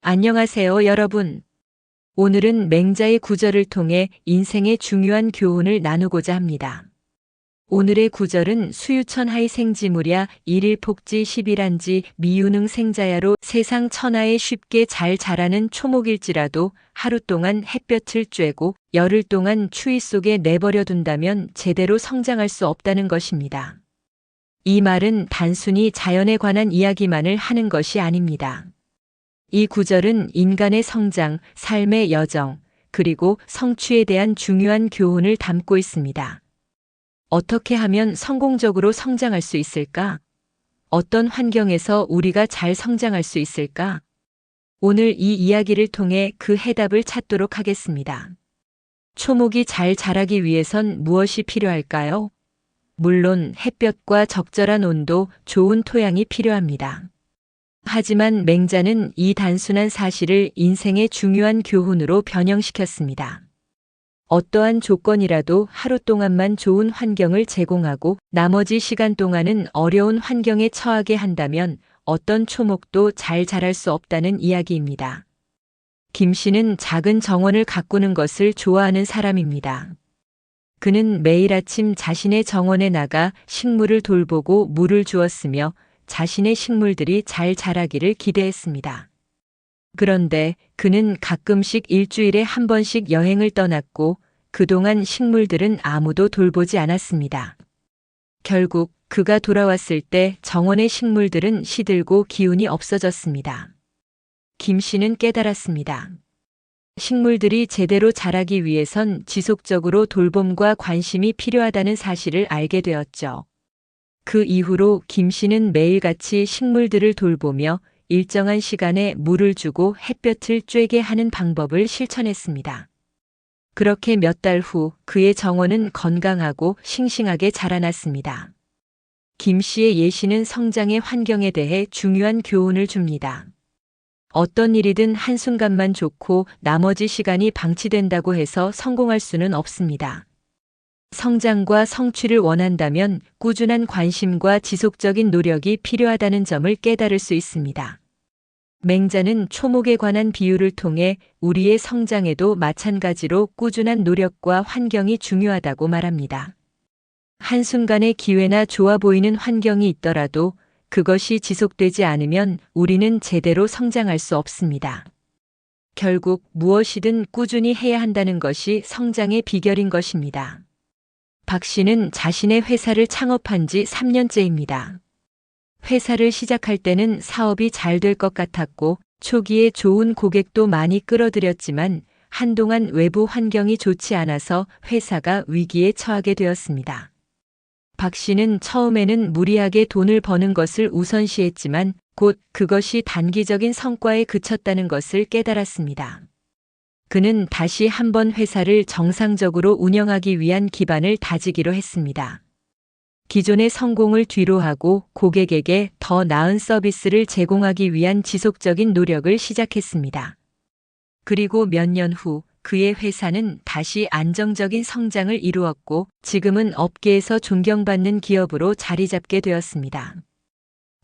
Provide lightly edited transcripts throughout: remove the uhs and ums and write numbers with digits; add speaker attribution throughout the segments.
Speaker 1: 안녕하세요, 여러분. 오늘은 맹자의 구절을 통해 인생의 중요한 교훈을 나누고자 합니다. 오늘의 구절은 수유천하의 생지무랴 일일폭지 십일한지 미유능 생자야로 세상 천하에 쉽게 잘 자라는 초목일지라도 하루 동안 햇볕을 쬐고 열흘 동안 추위 속에 내버려 둔다면 제대로 성장할 수 없다는 것입니다. 이 말은 단순히 자연에 관한 이야기만을 하는 것이 아닙니다. 이 구절은 인간의 성장, 삶의 여정, 그리고 성취에 대한 중요한 교훈을 담고 있습니다. 어떻게 하면 성공적으로 성장할 수 있을까? 어떤 환경에서 우리가 잘 성장할 수 있을까? 오늘 이 이야기를 통해 그 해답을 찾도록 하겠습니다. 초목이 잘 자라기 위해선 무엇이 필요할까요? 물론 햇볕과 적절한 온도, 좋은 토양이 필요합니다. 하지만 맹자는 이 단순한 사실을 인생의 중요한 교훈으로 변형시켰습니다. 어떠한 조건이라도 하루 동안만 좋은 환경을 제공하고 나머지 시간 동안은 어려운 환경에 처하게 한다면 어떤 초목도 잘 자랄 수 없다는 이야기입니다. 김 씨는 작은 정원을 가꾸는 것을 좋아하는 사람입니다. 그는 매일 아침 자신의 정원에 나가 식물을 돌보고 물을 주었으며 자신의 식물들이 잘 자라기를 기대했습니다. 그런데 그는 가끔씩 일주일에 한 번씩 여행을 떠났고 그동안 식물들은 아무도 돌보지 않았습니다. 결국 그가 돌아왔을 때 정원의 식물들은 시들고 기운이 없어졌습니다. 김 씨는 깨달았습니다. 식물들이 제대로 자라기 위해선 지속적으로 돌봄과 관심이 필요하다는 사실을 알게 되었죠. 그 이후로 김 씨는 매일같이 식물들을 돌보며 일정한 시간에 물을 주고 햇볕을 쬐게 하는 방법을 실천했습니다. 그렇게 몇 달 후 그의 정원은 건강하고 싱싱하게 자라났습니다. 김 씨의 예시는 성장의 환경에 대해 중요한 교훈을 줍니다. 어떤 일이든 한순간만 좋고 나머지 시간이 방치된다고 해서 성공할 수는 없습니다. 성장과 성취를 원한다면 꾸준한 관심과 지속적인 노력이 필요하다는 점을 깨달을 수 있습니다. 맹자는 초목에 관한 비유를 통해 우리의 성장에도 마찬가지로 꾸준한 노력과 환경이 중요하다고 말합니다. 한순간의 기회나 좋아 보이는 환경이 있더라도 그것이 지속되지 않으면 우리는 제대로 성장할 수 없습니다. 결국 무엇이든 꾸준히 해야 한다는 것이 성장의 비결인 것입니다. 박 씨는 자신의 회사를 창업한 지 3년째입니다. 회사를 시작할 때는 사업이 잘 될 것 같았고 초기에 좋은 고객도 많이 끌어들였지만 한동안 외부 환경이 좋지 않아서 회사가 위기에 처하게 되었습니다. 박 씨는 처음에는 무리하게 돈을 버는 것을 우선시했지만 곧 그것이 단기적인 성과에 그쳤다는 것을 깨달았습니다. 그는 다시 한번 회사를 정상적으로 운영하기 위한 기반을 다지기로 했습니다. 기존의 성공을 뒤로하고 고객에게 더 나은 서비스를 제공하기 위한 지속적인 노력을 시작했습니다. 그리고 몇 년 후 그의 회사는 다시 안정적인 성장을 이루었고 지금은 업계에서 존경받는 기업으로 자리 잡게 되었습니다.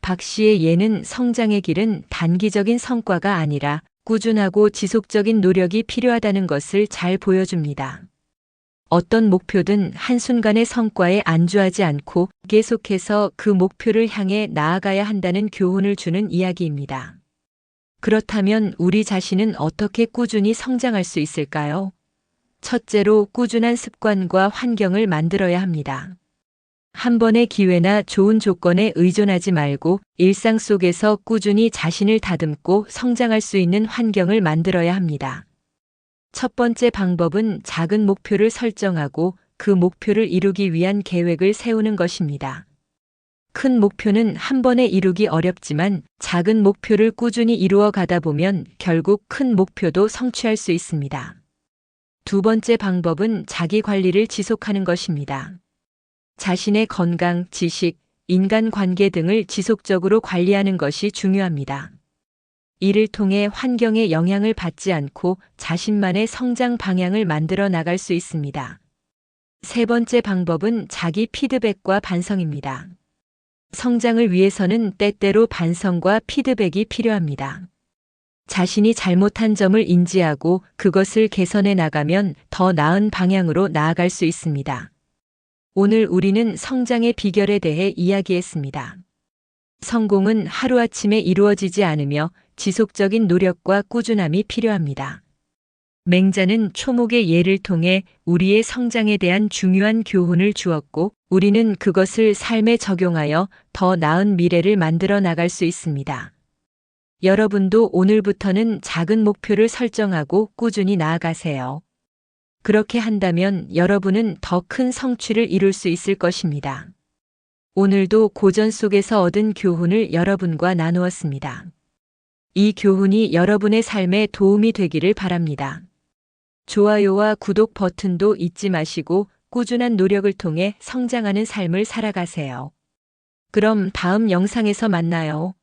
Speaker 1: 박 씨의 예는 성장의 길은 단기적인 성과가 아니라 꾸준하고 지속적인 노력이 필요하다는 것을 잘 보여줍니다. 어떤 목표든 한순간의 성과에 안주하지 않고 계속해서 그 목표를 향해 나아가야 한다는 교훈을 주는 이야기입니다. 그렇다면 우리 자신은 어떻게 꾸준히 성장할 수 있을까요? 첫째로 꾸준한 습관과 환경을 만들어야 합니다. 한 번의 기회나 좋은 조건에 의존하지 말고 일상 속에서 꾸준히 자신을 다듬고 성장할 수 있는 환경을 만들어야 합니다. 첫 번째 방법은 작은 목표를 설정하고 그 목표를 이루기 위한 계획을 세우는 것입니다. 큰 목표는 한 번에 이루기 어렵지만 작은 목표를 꾸준히 이루어 가다 보면 결국 큰 목표도 성취할 수 있습니다. 두 번째 방법은 자기 관리를 지속하는 것입니다. 자신의 건강, 지식, 인간관계 등을 지속적으로 관리하는 것이 중요합니다. 이를 통해 환경의 영향을 받지 않고 자신만의 성장 방향을 만들어 나갈 수 있습니다. 세 번째 방법은 자기 피드백과 반성입니다. 성장을 위해서는 때때로 반성과 피드백이 필요합니다. 자신이 잘못한 점을 인지하고 그것을 개선해 나가면 더 나은 방향으로 나아갈 수 있습니다. 오늘 우리는 성장의 비결에 대해 이야기했습니다. 성공은 하루아침에 이루어지지 않으며 지속적인 노력과 꾸준함이 필요합니다. 맹자는 초목의 예를 통해 우리의 성장에 대한 중요한 교훈을 주었고, 우리는 그것을 삶에 적용하여 더 나은 미래를 만들어 나갈 수 있습니다. 여러분도 오늘부터는 작은 목표를 설정하고 꾸준히 나아가세요. 그렇게 한다면 여러분은 더 큰 성취를 이룰 수 있을 것입니다. 오늘도 고전 속에서 얻은 교훈을 여러분과 나누었습니다. 이 교훈이 여러분의 삶에 도움이 되기를 바랍니다. 좋아요와 구독 버튼도 잊지 마시고 꾸준한 노력을 통해 성장하는 삶을 살아가세요. 그럼 다음 영상에서 만나요.